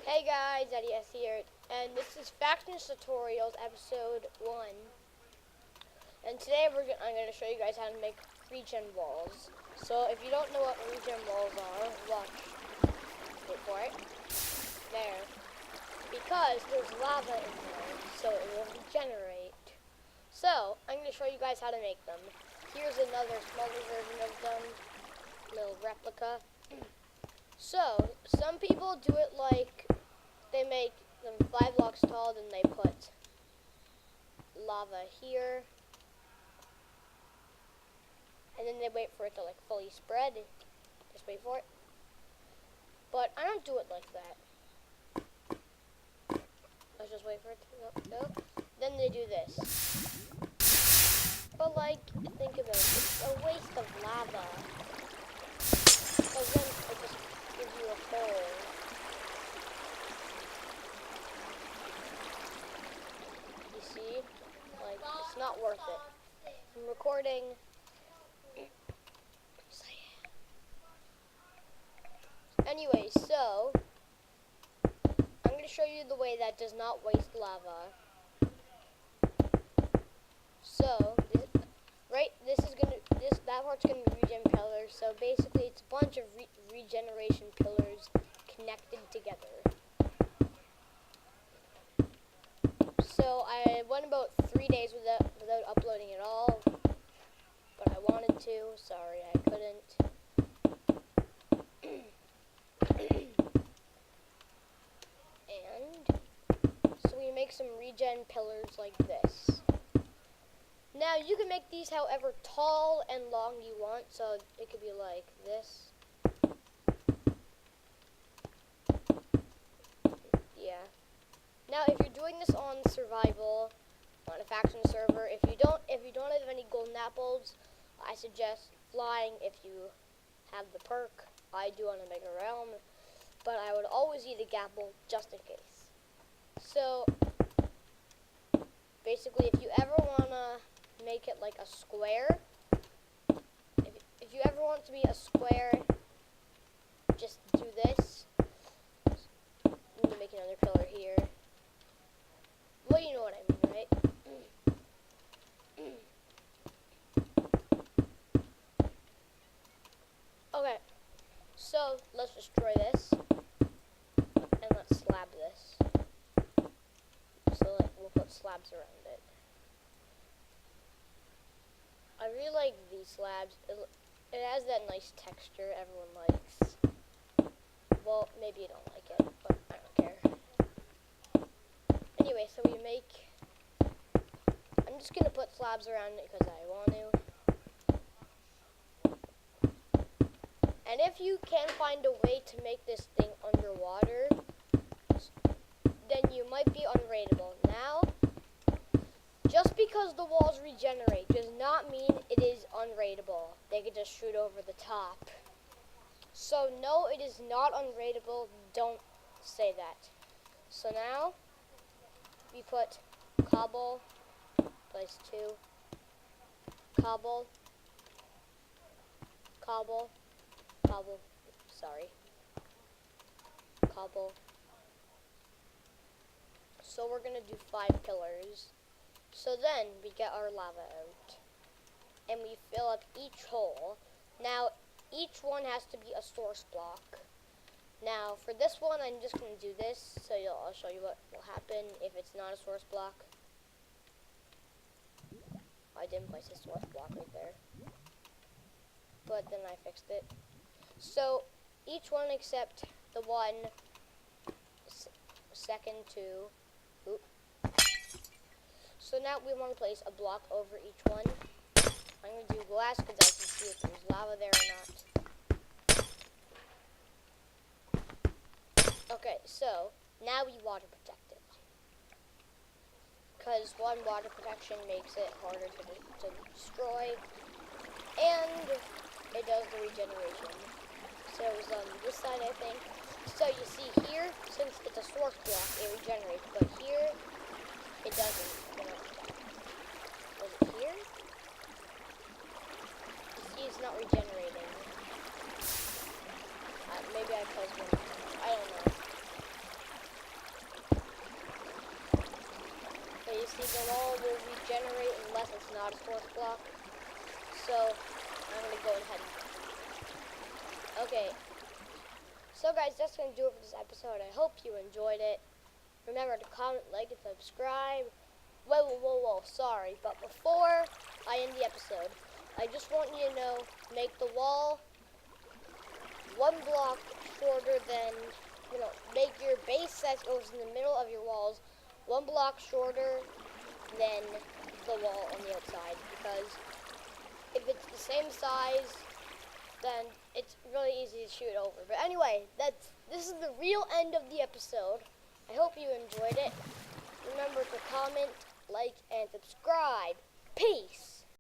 Hey guys, Eddie here, and this is Factions Tutorials episode 1. And today I'm going to show you guys how to make regen walls. So if you don't know what regen walls are, watch. Wait for it. There. Because there's lava in there, so it will regenerate. So I'm going to show you guys how to make them. Here's another smaller version of them, little replica. So some people do it like they make them 5 blocks tall, then they put lava here, and then they wait for it to like fully spread. Just wait for it. But I don't do it like that. Let's just wait for it to go. Then they do this. But like, think about it. It's a waste of lava. Because then it just gives you a hole. You see? Like, it's not worth it. I'm recording. Anyway, so I'm going to show you the way that does not waste lava. So, that part's going to be regen pillars. So basically, it's a bunch of regeneration pillars connected together. So I went about 3 days without uploading at all, but I wanted to. Sorry, I couldn't. And so we make some regen pillars like this. Now you can make these however tall and long you want, so it could be like this. Yeah. Now if you're doing this on survival, on a faction server, if you don't have any golden apples, I suggest flying if you have the perk. I do on a mega realm, but I would always eat a gapple just in case. So basically, if you ever wanna make it like a square, if you ever want to be a square, just do this. I'm gonna make another pillar here. Well, you know what I mean, right? Okay, so let's destroy this, and let's slab this. So we'll put slabs around it. I really like these slabs. It has that nice texture everyone likes. Well, maybe you don't like it, but I don't care. Anyway, so I'm just going to put slabs around it because I want to. And if you can find a way to make this thing underwater, then you might be unraidable. Now, just because the walls regenerate does not mean it is unraidable. They can just shoot over the top. So no, it is not unraidable. Don't say that. So now, we put cobble, place 2, cobble, cobble, cobble, sorry, cobble. So we're going to do 5 pillars. So then we get our lava out, and we fill up each hole. Now, each one has to be a source block. Now, for this one, I'm just going to do this, so I'll show you what will happen if it's not a source block. I didn't place a source block right there, but then I fixed it. So, each one except the one second to... Oop. So now we want to place a block over each one. I'm going to do glass because I can see if there's lava there or not. Okay, so now we water protect it. Because one, water protection makes it harder to destroy, and it does the regeneration. So it was on this side, I think. So you see here, since it's a source block, it regenerates, but here, it doesn't. Was it here? You see it's not regenerating. Maybe I placed one. I don't know. see, the wall will regenerate unless it's not a source block. So I'm gonna go ahead. Okay. So guys, that's gonna do it for this episode. I hope you enjoyed it. Remember to comment, like, and subscribe. Whoa, sorry. But before I end the episode, I just want you to know, make the wall 1 block shorter than, make your base that goes in the middle of your walls 1 block shorter than the wall on the outside. Because if it's the same size, then it's really easy to shoot over. But anyway, this is the real end of the episode. I hope you enjoyed it. Remember to comment, like, and subscribe. Peace!